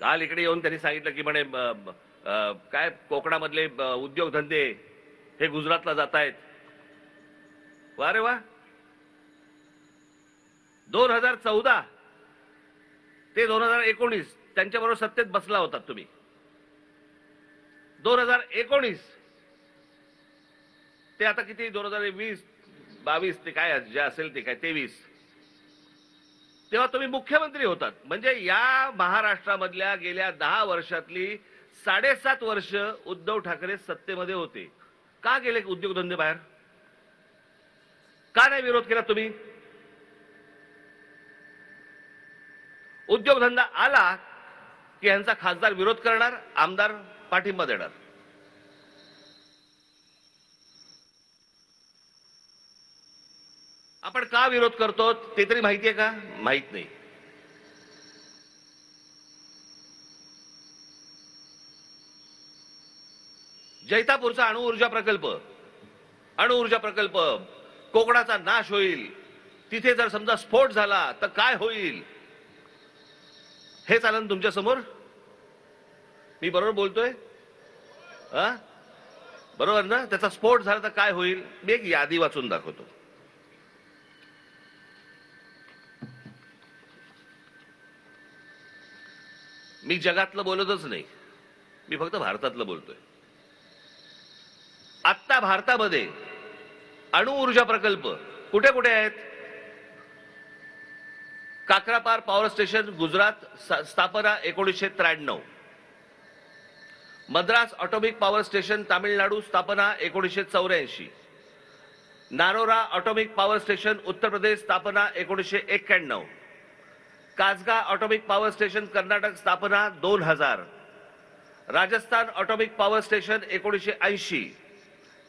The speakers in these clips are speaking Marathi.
काल इकडे येऊन त्यांनी सांगितलं की म्हणे काय कोकणामधले उद्योगधंदे हे गुजरातला जात आहेत. वा रे वा. 2014 ते 2019 त्यांच्याबरोबर सत्तेत बसला होता तुम्ही. 2019 ते आता किती 2020 22 ते काय जे असेल ते काय 23 तेव्हा तुम्ही मुख्यमंत्री होतात. म्हणजे या महाराष्ट्रामधल्या गेल्या 10 वर्षातली 7.5 वर्ष उद्धव ठाकरे सत्तेमध्ये होते. का गेले उद्योगधंदे बाहेर? का नाही विरोध केला तुम्ही? उद्योगधंदा आला की यांचा खासदार विरोध करणार, आमदार पाठिंबा देणार. आपण का विरोध करतो ते तरी माहितीये का? माहित नाही. जैतापूरचा अणुऊर्जा प्रकल्प कोकणाचा नाश होईल. तिथे जर समजा स्फोट झाला तर काय होईल हे चालन तुमच्या समोर. मी बरोबर बोलतोय? बरोबर ना? त्याचा स्फोट झाला तर काय होईल? मी एक यादी वाचून दाखवतो. मी जगातलं बोलतच नाही, मी फक्त भारतातलं बोलतोय. आत्ता भारतामध्ये अणुऊर्जा प्रकल्प कुठे कुठे आहेत? काकरापार पॉवर स्टेशन गुजरात, स्थापना 1993. Madras atomic power station Tamil Nadu, स्थापना 1984. नारोरा atomic power station Uttar Pradesh, स्थापना 1991. कासगा ऑटोमिक पॉवर स्टेशन कर्नाटक, स्थापना 2000. Rajasthan atomic power station 1980.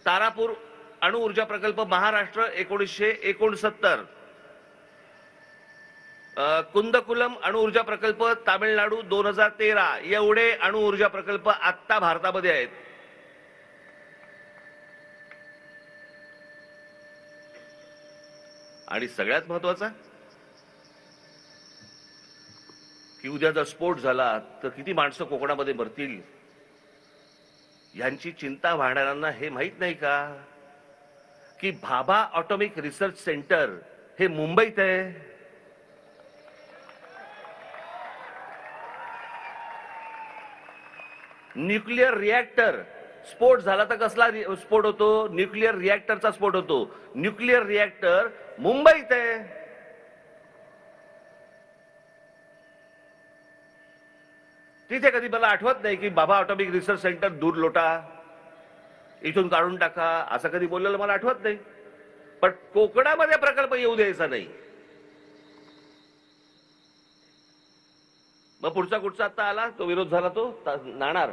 Tarapur अणुऊर्जा प्रकल्प महाराष्ट्र 1969. कुंदकुलम अणुऊर्जा प्रकल्प तामिळनाडू 2013. एवढे अणुऊर्जा प्रकल्प आत्ता भारतामध्ये आहेत. आणि सगळ्यात महत्वाचा की उद्या जर स्फोट झाला तर किती माणसं कोकणामध्ये मरतील यांची चिंता वाढणाऱ्यांना हे माहित नाही का की भाभा ऑटोमिक रिसर्च सेंटर हे मुंबईत आहे. न्यूक्लिअर रिएक्टर स्फोट झाला तर कसला स्फोट होतो? न्यूक्लिअर रिएक्टरचा स्फोट होतो. न्यूक्लिअर रिएक्टर मुंबईत आहे. तिथे कधी मला आठवत नाही की बाबा ऑटोमिक रिसर्च सेंटर दूर लोटा, इथून काढून टाका, असं कधी बोललेलं मला आठवत नाही. पण कोकणामध्ये प्रकल्प येऊ द्यायचा नाही. मग पुढचा कुठचा आता आला तो विरोध झाला तो नाणार.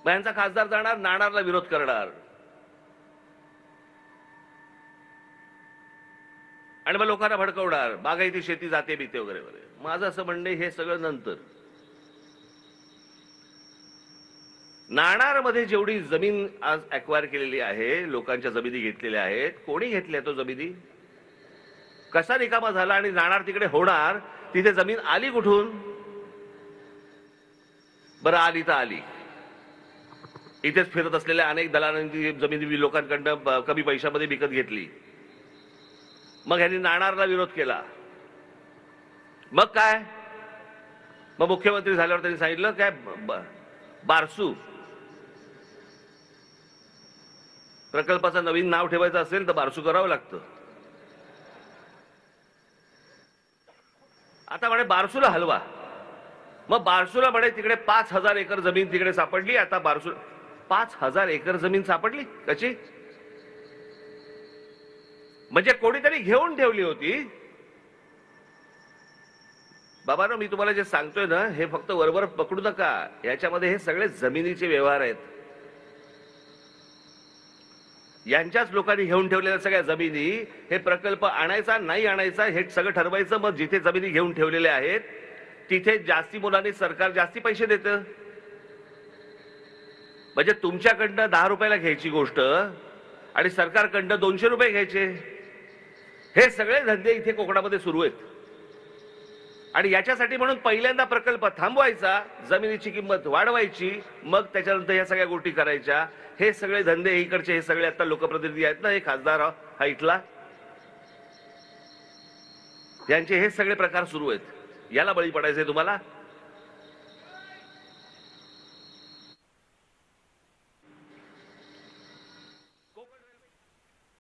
मग यांचा खासदार जाणार नाणारला विरोध करणार आणि मग लोकांना भडकवणार, बागायती शेती जाते बिते वगैरे वगैरे. माझं असं म्हणणे हे सगळं नंतर. नाणारमध्ये जेवढी जमीन आज अक्वायर केलेली आहे, लोकांच्या जमिनी घेतलेल्या आहेत, कोणी घेतल्या तो जमिनी? कसा रिकामा झाला? आणि नाणार तिकडे होणार, तिथे जमीन आली कुठून? बरं आली तर आली. इथेच फिरत असलेल्या अनेक दलालांची जमीन लोकांकडनं कमी पैशामध्ये विकत घेतली. मग ह्यांनी नाणारला विरोध केला. मग काय? मग मुख्यमंत्री झाल्यावर त्यांनी सांगितलं काय बारसू प्रकल्पाचं नवीन नाव ठेवायचं असेल तर बारसू करावं लागतं. आता म्हणे बारसूला हलवा. मग बारसूला म्हणे तिकडे 5000 एकर जमीन तिकडे सापडली. आता बारसू 5000 एकर जमीन सापडली कशी? म्हणजे कोणीतरी घेऊन ठेवली होती. बाबांनो, मी तुम्हाला जे सांगतोय ना हे फक्त वरवर पकडू नका. याच्यामध्ये हे सगळे जमिनीचे व्यवहार आहेत. यांच्याच लोकांनी घेऊन ठेवलेल्या सगळ्या जमिनी, हे प्रकल्प आणायचा नाही आणायचा हे सगळं ठरवायचं. मग जिथे जमिनी घेऊन ठेवलेल्या आहेत तिथे जास्ती मुलांनी सरकार जास्ती पैसे देतं. म्हणजे तुमच्याकडनं 10 रुपयाला घ्यायची गोष्ट आणि सरकारकडनं 200 रुपये घ्यायचे. हे सगळे धंदे इथे कोकणामध्ये सुरू आहेत. आणि याच्यासाठी म्हणून पहिल्यांदा प्रकल्प थांबवायचा, जमिनीची किंमत वाढवायची, मग त्याच्यानंतर या सगळ्या गोष्टी करायच्या. हे सगळे धंदे इकडचे, हे सगळे आता लोकप्रतिनिधी आहेत ना, हे खासदार हा इथला, यांचे हे सगळे प्रकार सुरू आहेत. याला बळी पडायचंय तुम्हाला.